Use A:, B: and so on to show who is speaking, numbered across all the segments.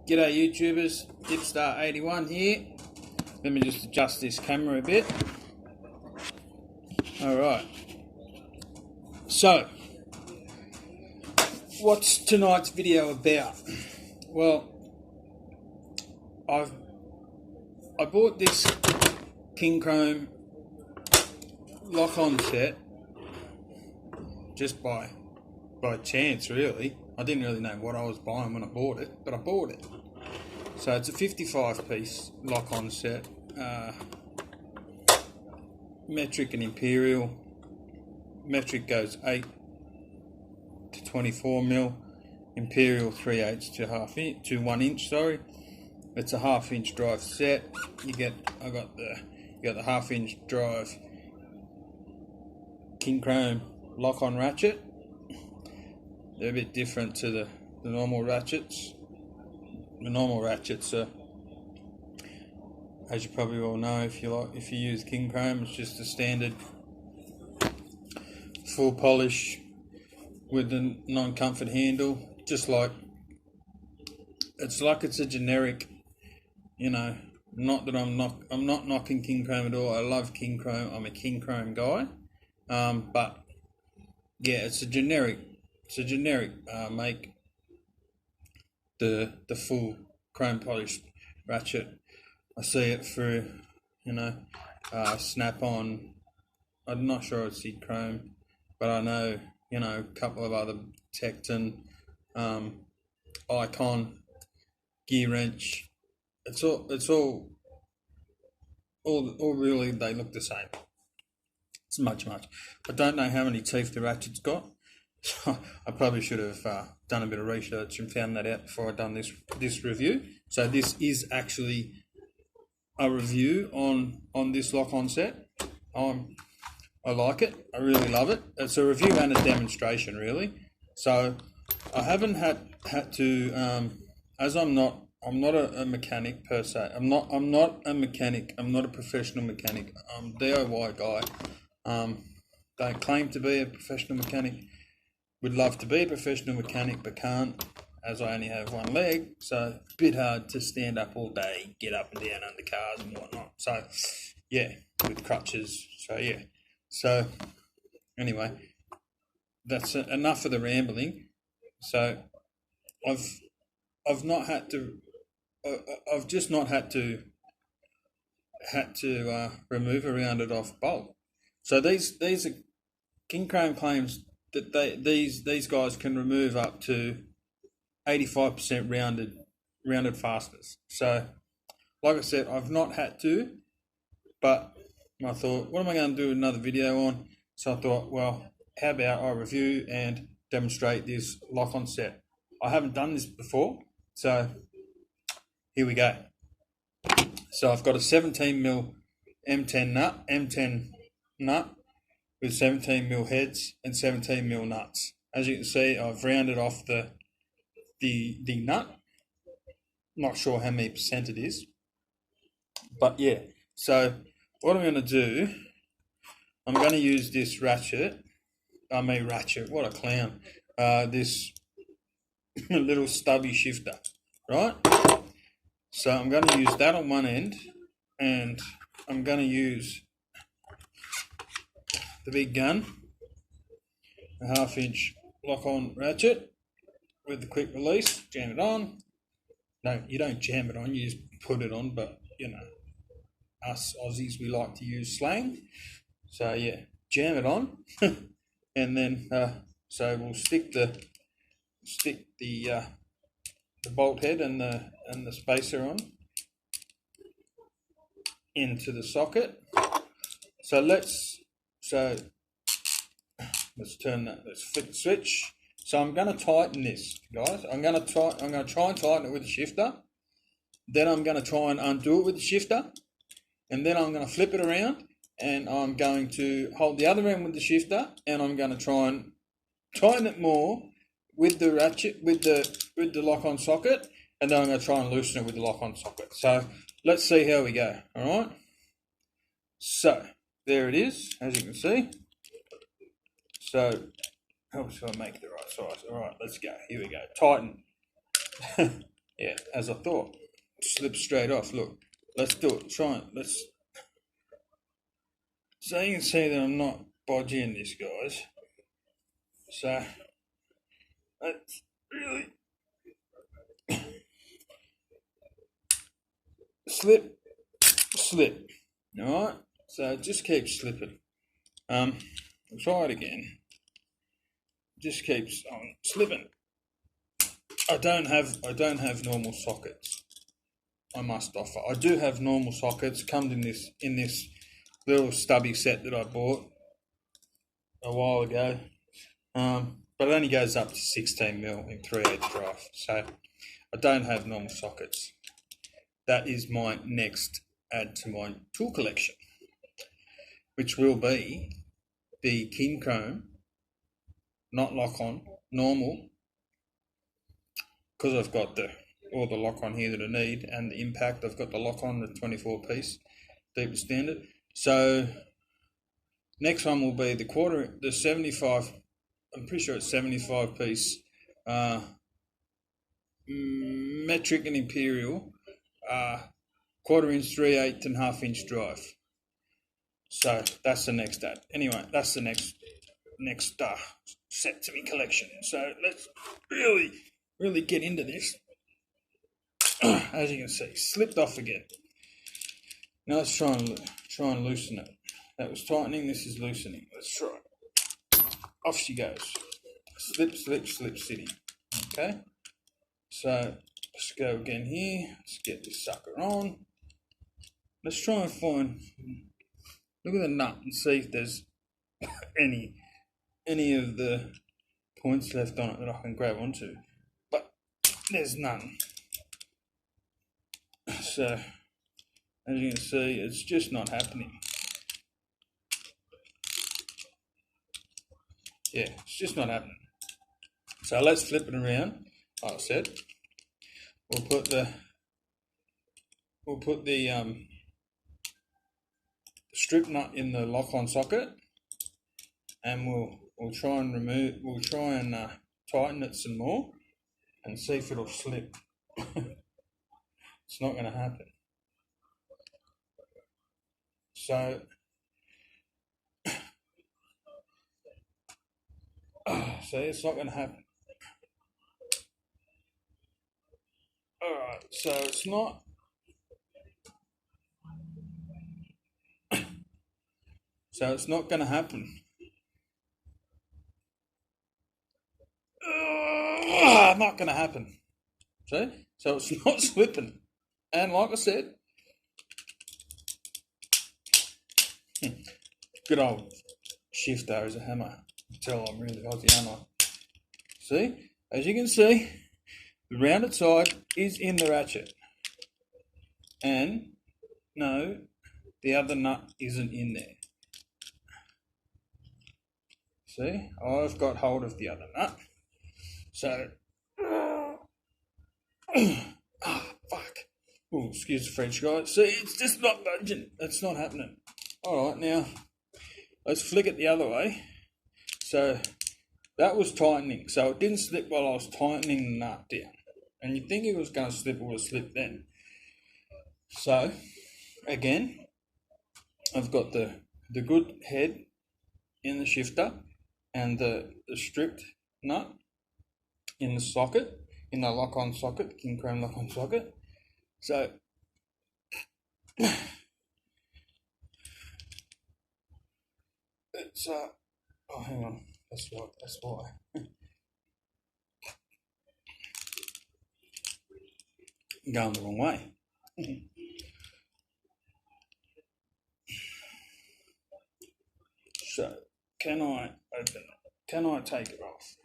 A: G'day YouTubers, Dipstar81 here. Let me just adjust this camera a bit. Alright, so what's tonight's video about? Well, I bought this Kincrome Lok-On set just by chance, really. I didn't really know what I was buying when I bought it, but I bought it. So it's a 55-piece Lok-On set, metric and imperial. Metric goes 8 to 24 mil, imperial 3/8 to 1 inch. Sorry, it's a 1/2 inch drive set. You got the 1/2 inch drive Kincrome Lok-On ratchet. They're a bit different to the normal ratchets. The normal ratchets are, as you probably all know, if you use Kincrome, it's just a standard full polish with a non-comfort handle. Just like it's a generic, you know. Not that I'm not knocking Kincrome at all. I love Kincrome. I'm a Kincrome guy, but yeah, it's a generic make. The full chrome polished ratchet. I see it through, Snap-on. I'm not sure it's Kincrome, but I know, a couple of other Tecton, Icon, Gear Wrench. It's all really, they look the same. It's much. I don't know how many teeth the ratchet's got. I probably should have done a bit of research and found that out before I done this review. So this is actually a review on this Lok-On set. I like it. I really love it. It's a review and a demonstration, really. So I haven't had to, as I'm not a mechanic per se. I'm not a mechanic. I'm not a professional mechanic. I'm a DIY guy. Don't claim to be a professional mechanic. Would love to be a professional mechanic, but can't, as I only have one leg. So it's a bit hard to stand up all day, get up and down under cars and whatnot. So yeah, with crutches. So yeah. So anyway, that's enough of the rambling. So I've just not had to remove a rounded off bolt. So these are Kincrome claims that these guys can remove up to 85% rounded fasteners. So, like I said, I've not had to, but I thought, what am I going to do another video on? So I thought, well, how about I review and demonstrate this Lok-On set? I haven't done this before, so here we go. So I've got a 17mm M10 nut with 17mm heads and 17mm nuts. As you can see, I've rounded off the nut. Not sure how many percent it is, but yeah. So what I'm going to do, I'm going to use this ratchet. What a clown! This little stubby shifter, right? So I'm going to use that on one end, and I'm going to use the big gun, a 1/2 inch Lok-On ratchet with the quick release. Jam it on. No, you don't jam it on, you just put it on, but us Aussies, we like to use slang. So yeah, jam it on. And then so we'll stick the bolt head and the spacer on into the socket. So let's turn that. Let's flip the switch. So I'm going to tighten this, guys. I'm going to try and tighten it with the shifter. Then I'm going to try and undo it with the shifter, and then I'm going to flip it around, and I'm going to hold the other end with the shifter, and I'm going to try and tighten it more with the ratchet, with the Lok-On socket, and then I'm going to try and loosen it with the Lok-On socket. So let's see how we go. All right. So there it is, as you can see. So helps if I make it the right size. All right, let's go. Here we go. Tighten. Yeah, as I thought. Slip straight off. Look, let's do it. Try it. So you can see that I'm not bodging this, guys. So let's really slip, slip. All right. So it just keeps slipping. I'll try it again. Just keeps on slipping. I don't have normal sockets. I must offer. I do have normal sockets. Comes in this little stubby set that I bought a while ago. But it only goes up to 16mm in 3/8 drive. So I don't have normal sockets. That is my next add to my tool collection, which will be the Kincrome, not Lok-On, normal, because I've got all the Lok-On here that I need, and the impact. I've got the Lok-On, the 24-piece deeper standard. So next one will be the 75. I'm pretty sure it's 75-piece metric and imperial 1/4 inch, 3/8 and 1/2 inch drive. So that's the next ad. Anyway, that's the next set to me collection. So let's really get into this. As you can see, slipped off again. Now let's try and loosen it. That was tightening. This is loosening. Let's try it. Off she goes. Slip, slip, slip, sitting. Okay. So let's go again here. Let's get this sucker on. Let's try and find. Look at the nut and see if there's any of the points left on it that I can grab onto. But there's none. So as you can see, it's just not happening. Yeah, it's just not happening. So let's flip it around. Like I said, we'll put the strip nut in the lock-on socket, and we'll try and tighten it some more and see if it'll slip. It's not going to happen. So see, it's not going to happen. Alright, so it's not. So it's not going to happen. Not going to happen. See? So it's not slipping. And like I said, good old shifter is a hammer. Tell I'm really Aussie, aren't I? See? As you can see, the rounded side is in the ratchet. And no, the other nut isn't in there. See? I've got hold of the other nut. So, fuck. Oh, excuse the French, guys. See, it's just not budging. It's not happening. Alright, now, let's flick it the other way. So, that was tightening. So, it didn't slip while I was tightening the nut down. And you'd think it was going to slip, it would have slipped then. So, again, I've got the good head in the shifter and the stripped nut in the socket, in the lock-on socket, Kincrome lock-on socket. So it's oh, hang on, that's why. I'm going the wrong way. So can I open it? Can I take it off?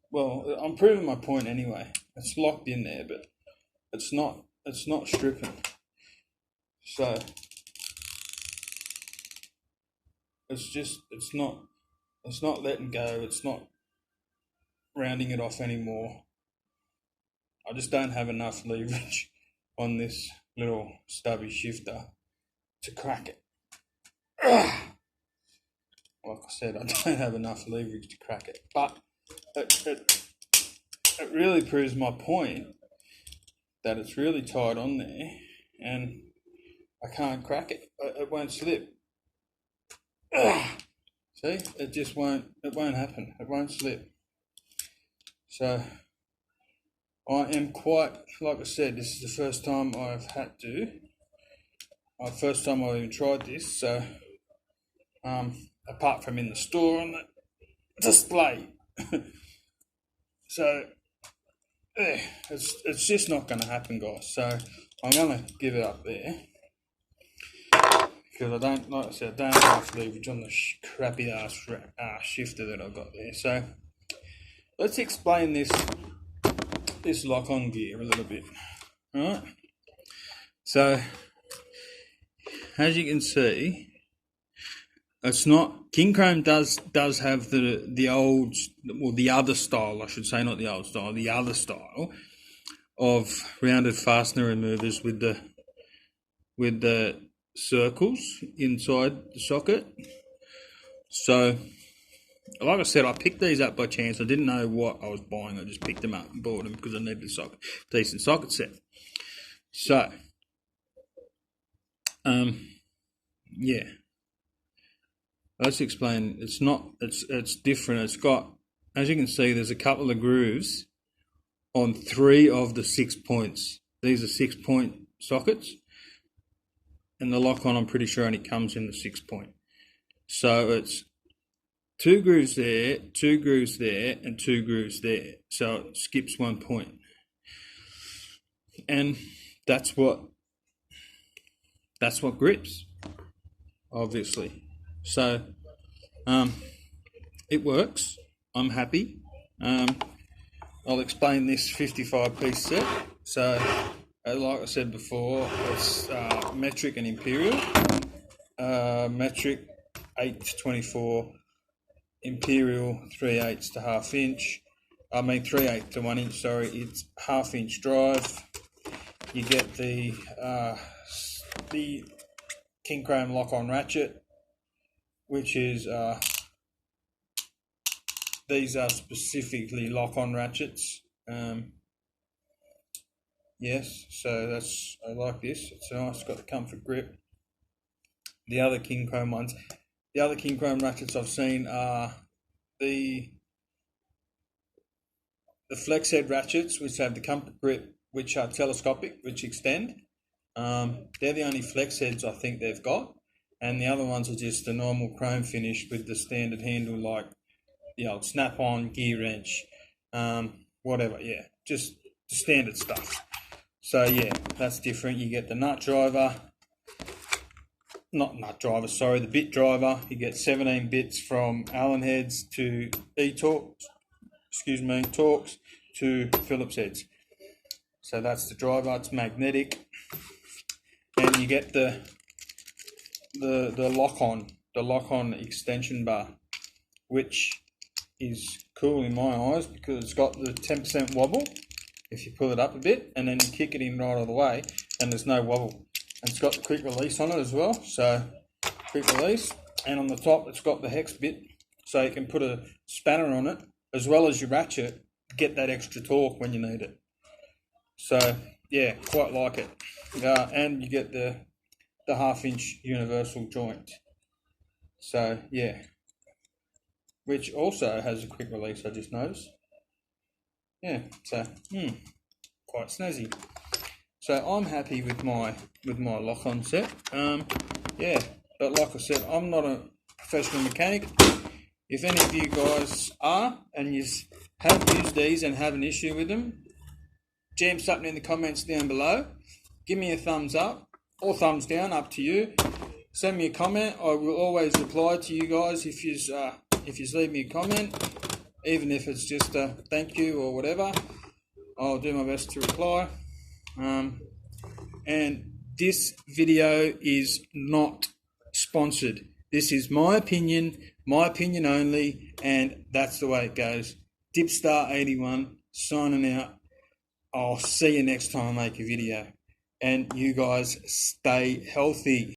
A: Well, I'm proving my point anyway. It's locked in there, but it's not stripping. So it's not letting go. It's not rounding it off anymore. I just don't have enough leverage on this little stubby shifter to crack it. Like I said, I don't have enough leverage to crack it. But it really proves my point that it's really tight on there, and I can't crack it. It won't slip. See, it just won't. It won't happen. It won't slip. So I am quite, like I said, this is the first time I've had to. First time I've even tried this. So apart from in the store on the display, so it's just not going to happen, guys. So I'm going to give it up there. Because I don't, like I said, I don't have leverage on the crappy ass shifter that I've got there. So let's explain this lock-on gear a little bit. Alright. So as you can see, it's not, Kincrome does have the old, or the other style, I should say, not the old style, the other style of rounded fastener removers with the circles inside the socket. So like I said, I picked these up by chance. I didn't know what I was buying. I just picked them up and bought them because I needed a decent socket set. So yeah, let's explain. It's different. It's got, as you can see, there's a couple of grooves on 3 of the 6 points. These are 6-point sockets. And the Lok-On, I'm pretty sure, only comes in the 6-point. So it's 2 grooves there, 2 grooves there, and 2 grooves there. So it skips 1 point. And that's what grips, obviously. So it works. I'm happy. I'll explain this 55-piece set. So like I said before, it's metric and imperial. Metric 8 to 24, imperial 3/8 to 1/2 inch. I mean 3/8 to 1 inch. Sorry, it's 1/2 inch drive. You get the Kincrome lock-on ratchet, which is these are specifically lock-on ratchets. Yes, so I like this. It's nice, got the comfort grip. The other Kincrome ones, the other Kincrome ratchets I've seen are the flex head ratchets, which have the comfort grip, which are telescopic, which extend. They're the only flex heads I think they've got, and the other ones are just the normal chrome finish with the standard handle, like the old snap-on, gear wrench, whatever. Yeah, just the standard stuff. So yeah, that's different. You get the nut driver, the bit driver. You get 17 bits from Allen heads to Torx to Phillips heads. So that's the driver. It's magnetic, and you get the Lok-On extension bar, which is cool in my eyes because it's got the 10% wobble if you pull it up a bit, and then you kick it in right all the way, and there's no wobble. And it's got the quick release on it as well, so quick release. And on the top, it's got the hex bit, so you can put a spanner on it as well as your ratchet to get that extra torque when you need it. So yeah, quite like it. And you get the 1/2 inch universal joint. So yeah, which also has a quick release, I just noticed. Yeah, so quite snazzy. So I'm happy with my Lok-On set. Yeah, but like I said, I'm not a professional mechanic. If any of you guys are and you have used these and have an issue with them, jam something in the comments down below. Give me a thumbs up or thumbs down, up to you. Send me a comment. I will always reply to you guys if you leave me a comment, even if it's just a thank you or whatever. I'll do my best to reply. And this video is not sponsored. This is my opinion only, and that's the way it goes. Dipstar81 signing out. I'll see you next time I make a video. And you guys stay healthy.